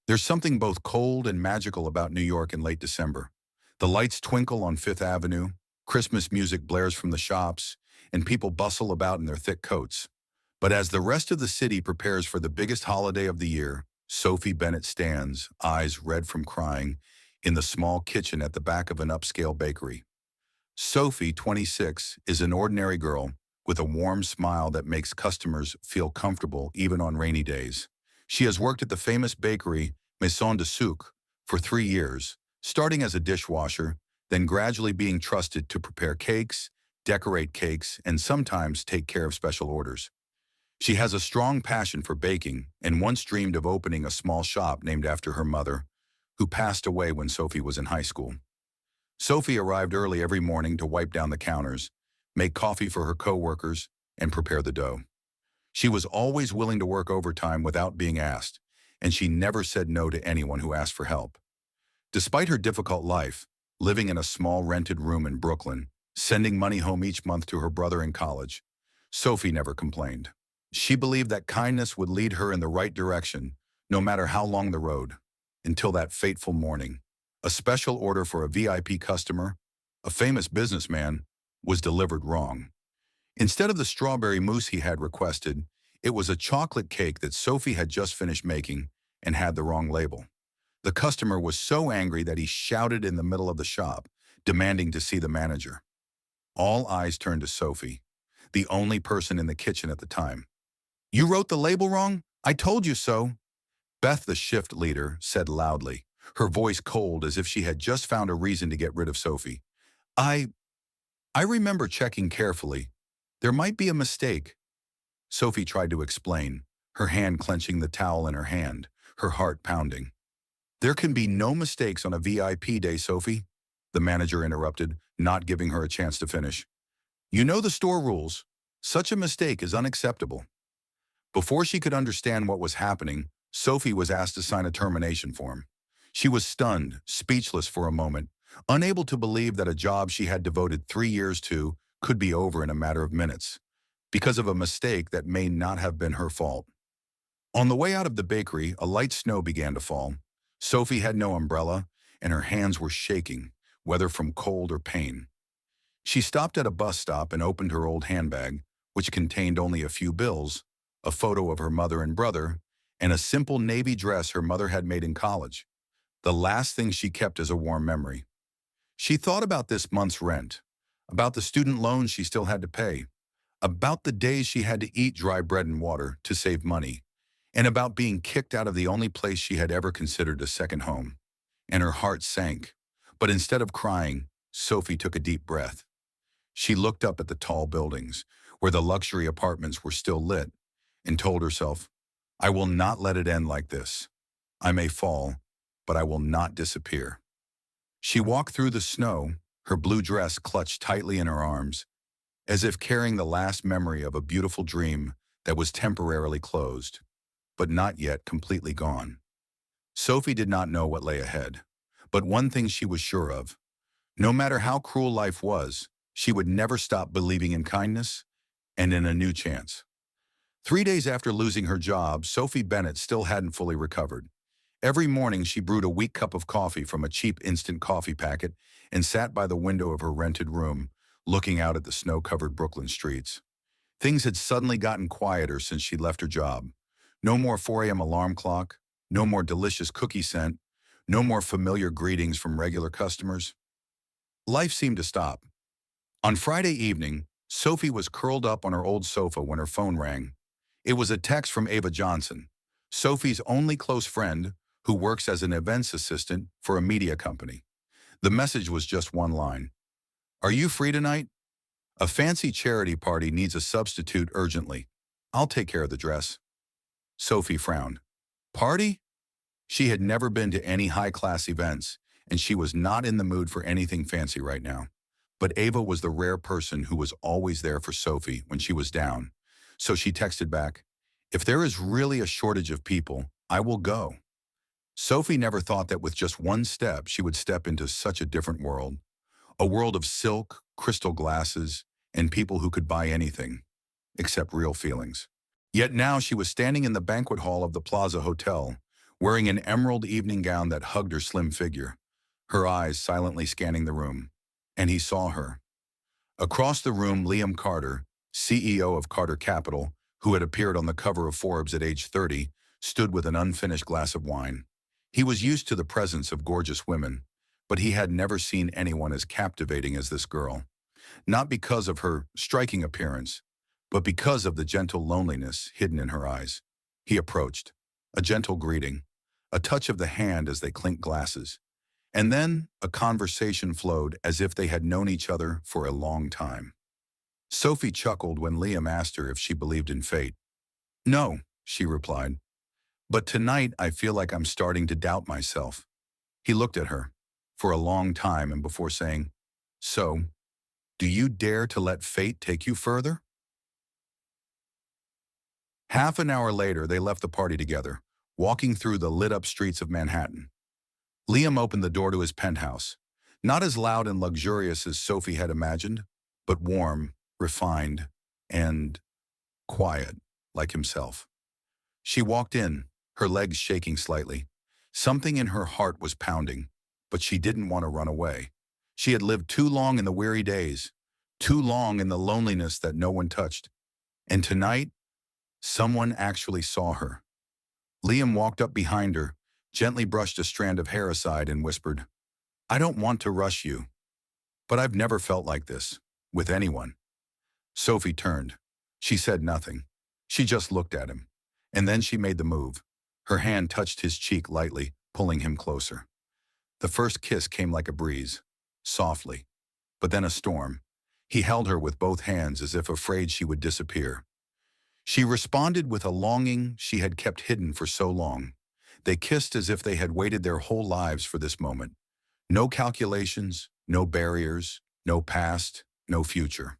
There's something both cold and magical about New York in late December. The lights twinkle on Fifth Avenue, Christmas music blares from the shops, and people bustle about in their thick coats. But as the rest of the city prepares for the biggest holiday of the year, Sophie Bennett stands, eyes red from crying, in the small kitchen at the back of an upscale bakery. Sophie, 26, is an ordinary girl with a warm smile that makes customers feel comfortable even on rainy days. She has worked at the famous bakery Maison de Sucre for 3 years, starting as a dishwasher, then gradually being trusted to prepare cakes, decorate cakes, and sometimes take care of special orders. She has a strong passion for baking and once dreamed of opening a small shop named after her mother, who passed away when Sophie was in high school. Sophie arrived early every morning to wipe down the counters, make coffee for her coworkers, and prepare the dough. She was always willing to work overtime without being asked, and she never said no to anyone who asked for help. Despite her difficult life, living in a small rented room in Brooklyn, sending money home each month to her brother in college, Sophie never complained. She believed that kindness would lead her in the right direction, no matter how long the road, until that fateful morning. A special order for a VIP customer, a famous businessman, was delivered wrong. Instead of the strawberry mousse he had requested, it was a chocolate cake that Sophie had just finished making and had the wrong label. The customer was so angry that he shouted in the middle of the shop, demanding to see the manager. All eyes turned to Sophie, the only person in the kitchen at the time. "You wrote the label wrong? I told you so," Beth, the shift leader, said loudly, her voice cold as if she had just found a reason to get rid of Sophie. I, I remember checking carefully. There might be a mistake." Sophie tried to explain, her hand clenching the towel in her hand, her heart pounding. "There can be no mistakes on a VIP day, Sophie," the manager interrupted, not giving her a chance to finish. "You know the store rules. Such a mistake is unacceptable." Before she could understand what was happening, Sophie was asked to sign a termination form. She was stunned, speechless for a moment, unable to believe that a job she had devoted 3 years to could be over in a matter of minutes, because of a mistake that may not have been her fault. On the way out of the bakery, a light snow began to fall. Sophie had no umbrella, and her hands were shaking, whether from cold or pain. She stopped at a bus stop and opened her old handbag, which contained only a few bills, a photo of her mother and brother, and a simple navy dress her mother had made in college, the last thing she kept as a warm memory. She thought about this month's rent, about the student loans she still had to pay, about the days she had to eat dry bread and water to save money, and about being kicked out of the only place she had ever considered a second home. And her heart sank. But instead of crying, Sophie took a deep breath. She looked up at the tall buildings, where the luxury apartments were still lit, and told herself, "I will not let it end like this. I may fall, but I will not disappear." She walked through the snow, her blue dress clutched tightly in her arms, as if carrying the last memory of a beautiful dream that was temporarily closed, but not yet completely gone. Sophie did not know what lay ahead, but one thing she was sure of. No matter how cruel life was, she would never stop believing in kindness and in a new chance. 3 days after losing her job, Sophie Bennett still hadn't fully recovered. Every morning she brewed a weak cup of coffee from a cheap instant coffee packet and sat by the window of her rented room, looking out at the snow-covered Brooklyn streets. Things had suddenly gotten quieter since she left her job. No more 4 a.m. alarm clock, no more delicious cookie scent, no more familiar greetings from regular customers. Life seemed to stop. On Friday evening, Sophie was curled up on her old sofa when her phone rang. It was a text from Ava Johnson, Sophie's only close friend, who works as an events assistant for a media company. The message was just one line. "Are you free tonight? A fancy charity party needs a substitute urgently. I'll take care of the dress." Sophie frowned. Party? She had never been to any high-class events, and she was not in the mood for anything fancy right now. But Ava was the rare person who was always there for Sophie when she was down. So she texted back, "If there is really a shortage of people, I will go." Sophie never thought that with just one step she would step into such a different world. A world of silk, crystal glasses, and people who could buy anything, except real feelings. Yet now she was standing in the banquet hall of the Plaza Hotel, wearing an emerald evening gown that hugged her slim figure, her eyes silently scanning the room. And he saw her. Across the room, Liam Carter, CEO of Carter Capital, who had appeared on the cover of Forbes at age 30, stood with an unfinished glass of wine. He was used to the presence of gorgeous women, but he had never seen anyone as captivating as this girl. Not because of her striking appearance, but because of the gentle loneliness hidden in her eyes. He approached, a gentle greeting, a touch of the hand as they clinked glasses, and then a conversation flowed as if they had known each other for a long time. Sophie chuckled when Liam asked her if she believed in fate. "No," she replied, "but tonight I feel like I'm starting to doubt myself." He looked at her for a long time and before saying, "So, do you dare to let fate take you further?" Half an hour later, they left the party together, walking through the lit-up streets of Manhattan. Liam opened the door to his penthouse, not as loud and luxurious as Sophie had imagined, but warm, refined, and quiet, like himself. She walked in, her legs shaking slightly. Something in her heart was pounding, but she didn't want to run away. She had lived too long in the weary days, too long in the loneliness that no one touched. And tonight, someone actually saw her. Liam walked up behind her, gently brushed a strand of hair aside and whispered, "I don't want to rush you, but I've never felt like this, with anyone." Sophie turned. She said nothing. She just looked at him. And then she made the move. Her hand touched his cheek lightly, pulling him closer. The first kiss came like a breeze, softly, but then a storm. He held her with both hands as if afraid she would disappear. She responded with a longing she had kept hidden for so long. They kissed as if they had waited their whole lives for this moment. No calculations, no barriers, no past, no future.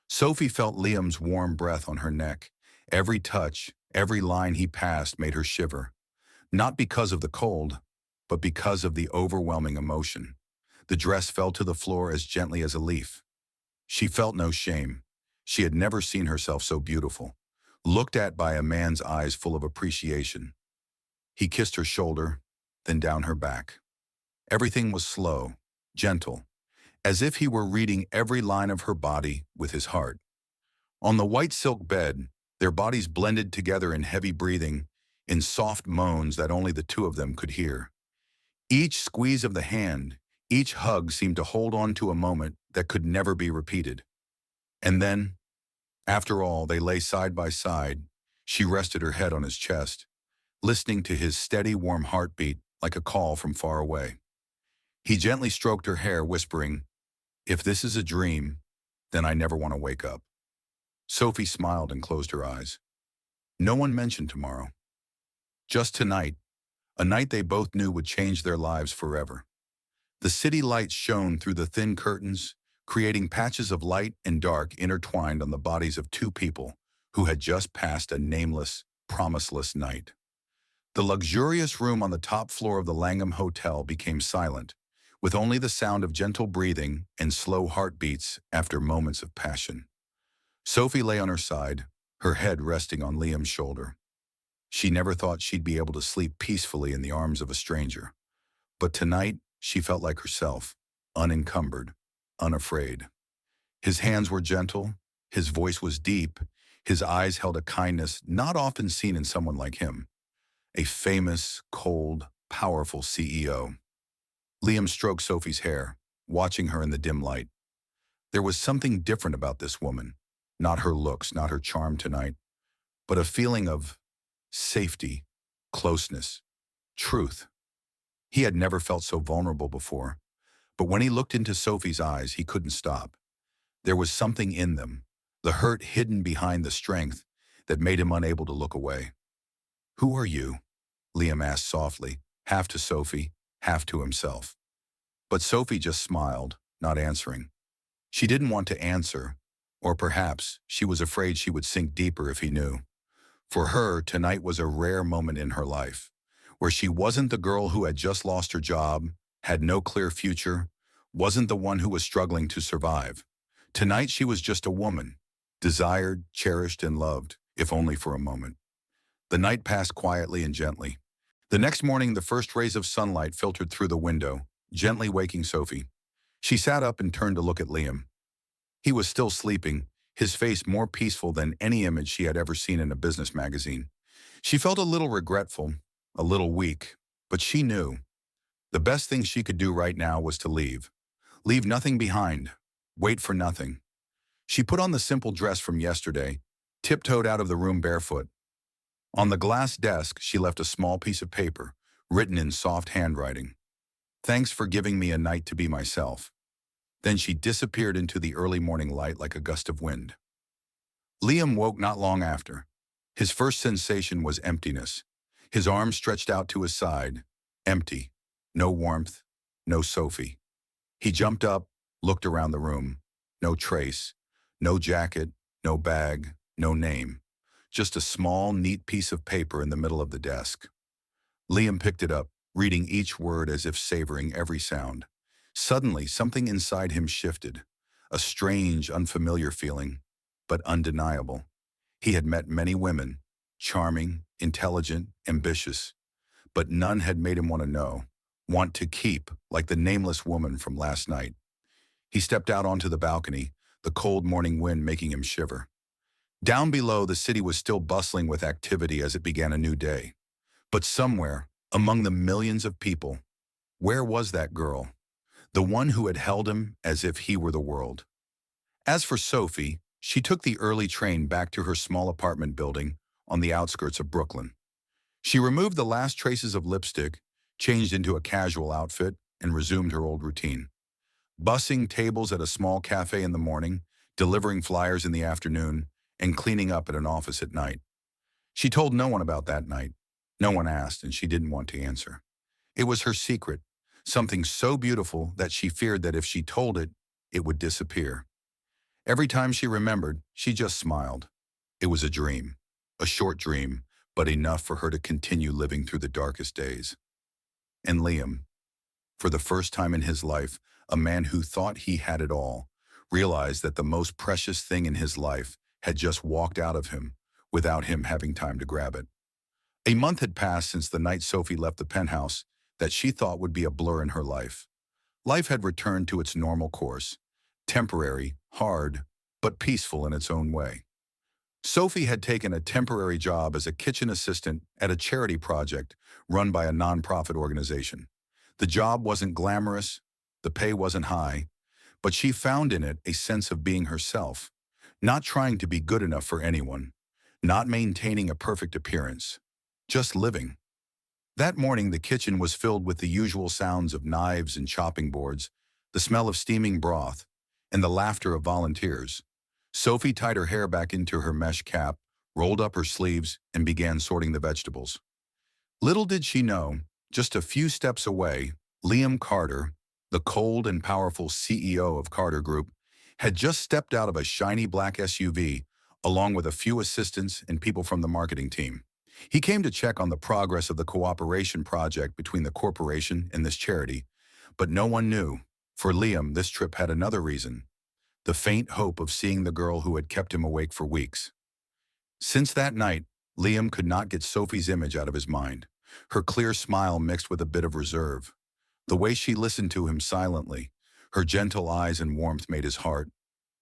Sophie felt Liam's warm breath on her neck. Every touch, every line he passed made her shiver. Not because of the cold, but because of the overwhelming emotion. The dress fell to the floor as gently as a leaf. She felt no shame. She had never seen herself so beautiful, looked at by a man's eyes full of appreciation. He kissed her shoulder, then down her back. Everything was slow, gentle, as if he were reading every line of her body with his heart. On the white silk bed, their bodies blended together in heavy breathing, in soft moans that only the two of them could hear. Each squeeze of the hand, each hug seemed to hold on to a moment that could never be repeated. And then, after all, they lay side by side. She rested her head on his chest, listening to his steady, warm heartbeat like a call from far away. He gently stroked her hair, whispering, "If this is a dream, then I never want to wake up." Sophie smiled and closed her eyes. No one mentioned tomorrow. Just tonight, a night they both knew would change their lives forever. The city lights shone through the thin curtains, creating patches of light and dark intertwined on the bodies of two people who had just passed a nameless, promiseless night. The luxurious room on the top floor of the Langham Hotel became silent, with only the sound of gentle breathing and slow heartbeats after moments of passion. Sophie lay on her side, her head resting on Liam's shoulder. She never thought she'd be able to sleep peacefully in the arms of a stranger. But tonight, she felt like herself, unencumbered, unafraid. His hands were gentle, his voice was deep, his eyes held a kindness not often seen in someone like him. A famous, cold, powerful CEO. Liam stroked Sophie's hair, watching her in the dim light. There was something different about this woman. Not her looks, not her charm tonight, but a feeling of safety, closeness, truth. He had never felt so vulnerable before, but when he looked into Sophie's eyes, he couldn't stop. There was something in them, the hurt hidden behind the strength, that made him unable to look away. "Who are you?" Liam asked softly, half to Sophie, half to himself. But Sophie just smiled, not answering. She didn't want to answer, or perhaps she was afraid she would sink deeper if he knew. For her, tonight was a rare moment in her life, where she wasn't the girl who had just lost her job, had no clear future, wasn't the one who was struggling to survive. Tonight she was just a woman, desired, cherished, and loved, if only for a moment. The night passed quietly and gently. The next morning, the first rays of sunlight filtered through the window, gently waking Sophie. She sat up and turned to look at Liam. He was still sleeping, his face more peaceful than any image she had ever seen in a business magazine. She felt a little regretful, a little weak, but she knew the best thing she could do right now was to leave. Leave nothing behind. Wait for nothing. She put on the simple dress from yesterday, tiptoed out of the room barefoot. On the glass desk, she left a small piece of paper, written in soft handwriting. Thanks for giving me a night to be myself. Then she disappeared into the early morning light like a gust of wind. Liam woke not long after. His first sensation was emptiness. His arms stretched out to his side, empty. No warmth, no Sophie. He jumped up, looked around the room. No trace, no jacket, no bag, no name. Just a small, neat piece of paper in the middle of the desk. Liam picked it up, reading each word as if savoring every sound. Suddenly, something inside him shifted. A strange, unfamiliar feeling, but undeniable. He had met many women, charming, intelligent, ambitious, but none had made him want to keep, like the nameless woman from last night. He stepped out onto the balcony, the cold morning wind making him shiver. Down below, the city was still bustling with activity as it began a new day. But somewhere, among the millions of people, where was that girl? The one who had held him as if he were the world. As for Sophie, she took the early train back to her small apartment building on the outskirts of Brooklyn. She removed the last traces of lipstick, changed into a casual outfit, and resumed her old routine. Bussing tables at a small café in the morning, delivering flyers in the afternoon, and cleaning up at an office at night. She told no one about that night. No one asked, and she didn't want to answer. It was her secret, something so beautiful that she feared that if she told it, it would disappear. Every time she remembered, she just smiled. It was a dream, a short dream, but enough for her to continue living through the darkest days. And Liam, for the first time in his life, a man who thought he had it all, realized that the most precious thing in his life had just walked out of him without him having time to grab it. A month had passed since the night Sophie left the penthouse that she thought would be a blur in her life. Life had returned to its normal course, temporary, hard, but peaceful in its own way. Sophie had taken a temporary job as a kitchen assistant at a charity project run by a nonprofit organization. The job wasn't glamorous, the pay wasn't high, but she found in it a sense of being herself, not trying to be good enough for anyone, not maintaining a perfect appearance, just living. That morning, the kitchen was filled with the usual sounds of knives and chopping boards, the smell of steaming broth, and the laughter of volunteers. Sophie tied her hair back into her mesh cap, rolled up her sleeves, and began sorting the vegetables. Little did she know, just a few steps away, Liam Carter, the cold and powerful CEO of Carter Group, had just stepped out of a shiny black SUV, along with a few assistants and people from the marketing team. He came to check on the progress of the cooperation project between the corporation and this charity, but no one knew. For Liam, this trip had another reason: the faint hope of seeing the girl who had kept him awake for weeks. Since that night, Liam could not get Sophie's image out of his mind, her clear smile mixed with a bit of reserve. The way she listened to him silently, her gentle eyes and warmth made his heart,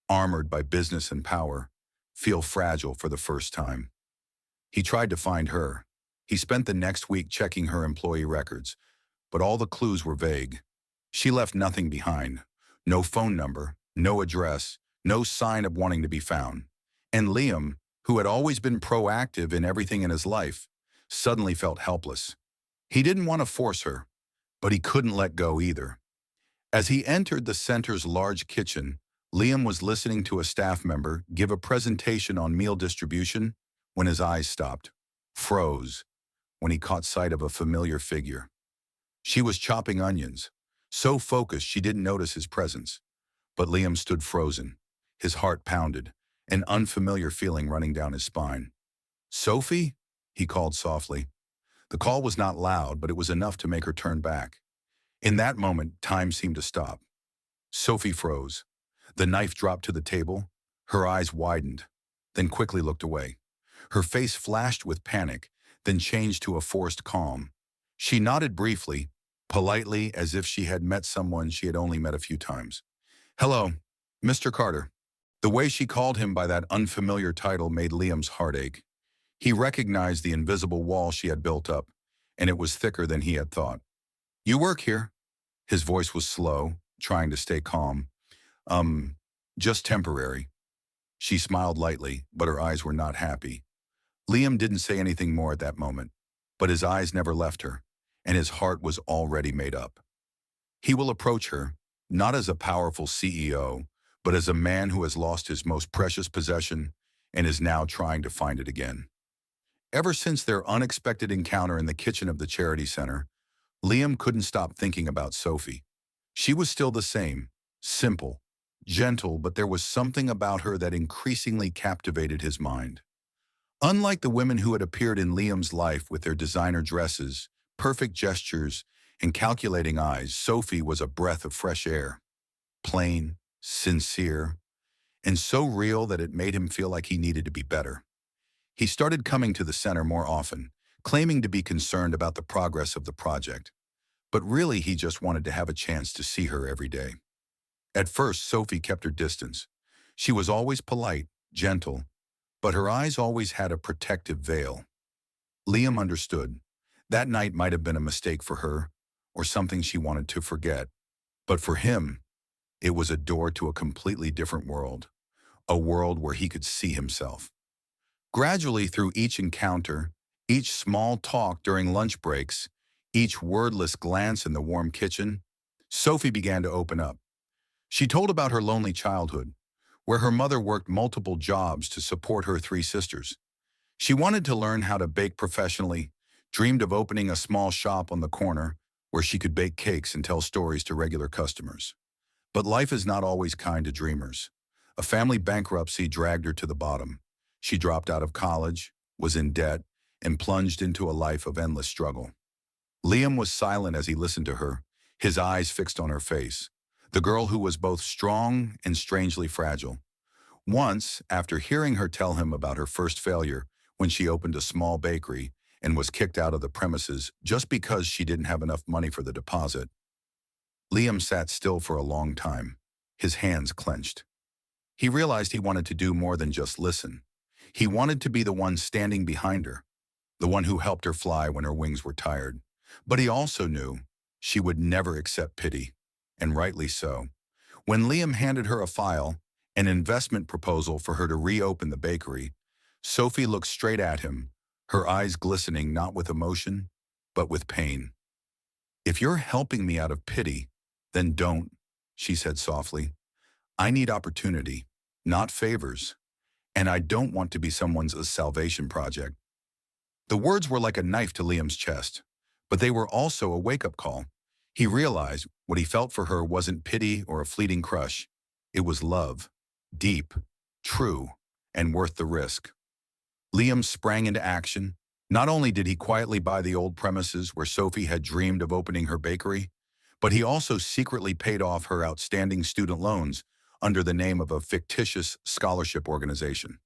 armored by business and power, feel fragile for the first time. He tried to find her. He spent the next week checking her employee records, but all the clues were vague. She left nothing behind. No phone number, no address, no sign of wanting to be found. And Liam, who had always been proactive in everything in his life, suddenly felt helpless. He didn't want to force her, but he couldn't let go either. As he entered the center's large kitchen, Liam was listening to a staff member give a presentation on meal distribution when his eyes stopped, froze, when he caught sight of a familiar figure. She was chopping onions, so focused she didn't notice his presence. But Liam stood frozen, his heart pounded, an unfamiliar feeling running down his spine. "Sophie?" he called softly. The call was not loud, but it was enough to make her turn back. In that moment, time seemed to stop. Sophie froze. The knife dropped to the table. Her eyes widened, then quickly looked away. Her face flashed with panic, then changed to a forced calm. She nodded briefly, politely as if she had met someone she had only met a few times. Hello, Mr. Carter. The way she called him by that unfamiliar title made Liam's heart ache. He recognized the invisible wall she had built up, and it was thicker than he had thought. You work here? His voice was slow, trying to stay calm. Um, just temporary. She smiled lightly, but her eyes were not happy. Liam didn't say anything more at that moment, but his eyes never left her, and his heart was already made up. He will approach her, not as a powerful CEO, but as a man who has lost his most precious possession and is now trying to find it again. Ever since their unexpected encounter in the kitchen of the charity center, Liam couldn't stop thinking about Sophie. She was still the same, simple, gentle, but there was something about her that increasingly captivated his mind. Unlike the women who had appeared in Liam's life with their designer dresses, perfect gestures, and calculating eyes, Sophie was a breath of fresh air. Plain, sincere, and so real that it made him feel like he needed to be better. He started coming to the center more often, claiming to be concerned about the progress of the project. But really, he just wanted to have a chance to see her every day. At first, Sophie kept her distance. She was always polite, gentle, but her eyes always had a protective veil. Liam understood. That night might have been a mistake for her, or something she wanted to forget. But for him, it was a door to a completely different world, a world where he could see himself. Gradually, through each encounter, each small talk during lunch breaks, each wordless glance in the warm kitchen, Sophie began to open up. She told about her lonely childhood, where her mother worked multiple jobs to support her three sisters. She wanted to learn how to bake professionally, dreamed of opening a small shop on the corner where she could bake cakes and tell stories to regular customers. But life is not always kind to dreamers. A family bankruptcy dragged her to the bottom. She dropped out of college, was in debt, and plunged into a life of endless struggle. Liam was silent as he listened to her, his eyes fixed on her face, the girl who was both strong and strangely fragile. Once, after hearing her tell him about her first failure when she opened a small bakery and was kicked out of the premises just because she didn't have enough money for the deposit, Liam sat still for a long time, his hands clenched. He realized he wanted to do more than just listen. He wanted to be the one standing behind her, the one who helped her fly when her wings were tired. But he also knew she would never accept pity, and rightly so. When Liam handed her a file, an investment proposal for her to reopen the bakery, Sophie looked straight at him, her eyes glistening not with emotion, but with pain. If you're helping me out of pity, then don't, she said softly. I need opportunity, not favors, and I don't want to be someone's salvation project. The words were like a knife to Liam's chest, but they were also a wake-up call. He realized what he felt for her wasn't pity or a fleeting crush. It was love, deep, true, and worth the risk. Liam sprang into action. Not only did he quietly buy the old premises where Sophie had dreamed of opening her bakery, but he also secretly paid off her outstanding student loans under the name of a fictitious scholarship organization.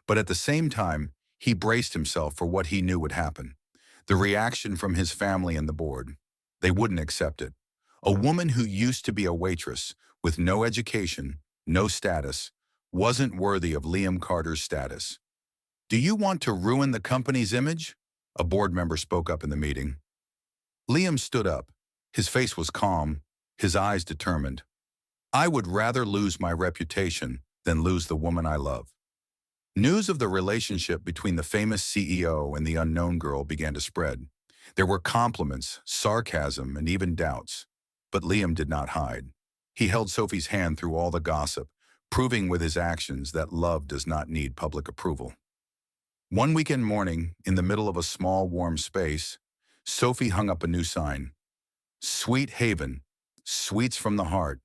But at the same time, he braced himself for what he knew would happen. The reaction from his family and the board. They wouldn't accept it. A woman who used to be a waitress, with no education, no status, wasn't worthy of Liam Carter's status. Do you want to ruin the company's image? A board member spoke up in the meeting. Liam stood up. His face was calm, his eyes determined. I would rather lose my reputation than lose the woman I love. News of the relationship between the famous CEO and the unknown girl began to spread. There were compliments, sarcasm, and even doubts. But Liam did not hide. He held Sophie's hand through all the gossip, proving with his actions that love does not need public approval. One weekend morning, in the middle of a small, warm space, Sophie hung up a new sign. Sweet Haven, sweets from the heart.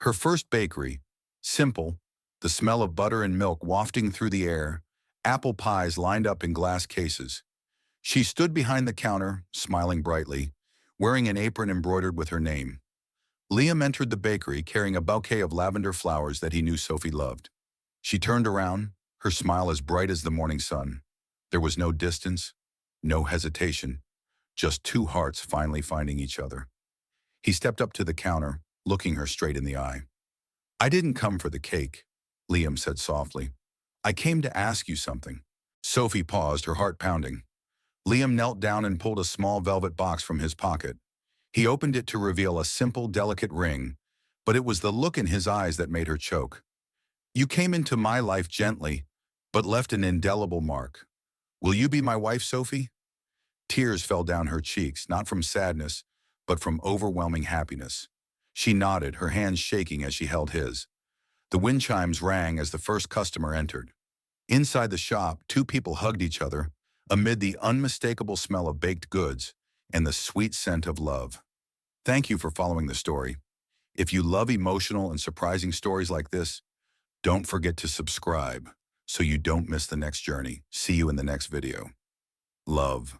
Her first bakery, simple, the smell of butter and milk wafting through the air, apple pies lined up in glass cases. She stood behind the counter, smiling brightly, wearing an apron embroidered with her name. Liam entered the bakery carrying a bouquet of lavender flowers that he knew Sophie loved. She turned around, her smile as bright as the morning sun. There was no distance, no hesitation, just two hearts finally finding each other. He stepped up to the counter, looking her straight in the eye. "I didn't come for the cake," Liam said softly. "I came to ask you something." Sophie paused, her heart pounding. Liam knelt down and pulled a small velvet box from his pocket. He opened it to reveal a simple, delicate ring, but it was the look in his eyes that made her choke. "You came into my life gently, but left an indelible mark. Will you be my wife, Sophie?" Tears fell down her cheeks, not from sadness, but from overwhelming happiness. She nodded, her hands shaking as she held his. The wind chimes rang as the first customer entered. Inside the shop, two people hugged each other, amid the unmistakable smell of baked goods and the sweet scent of love. Thank you for following the story. If you love emotional and surprising stories like this, don't forget to subscribe so you don't miss the next journey. See you in the next video. Love.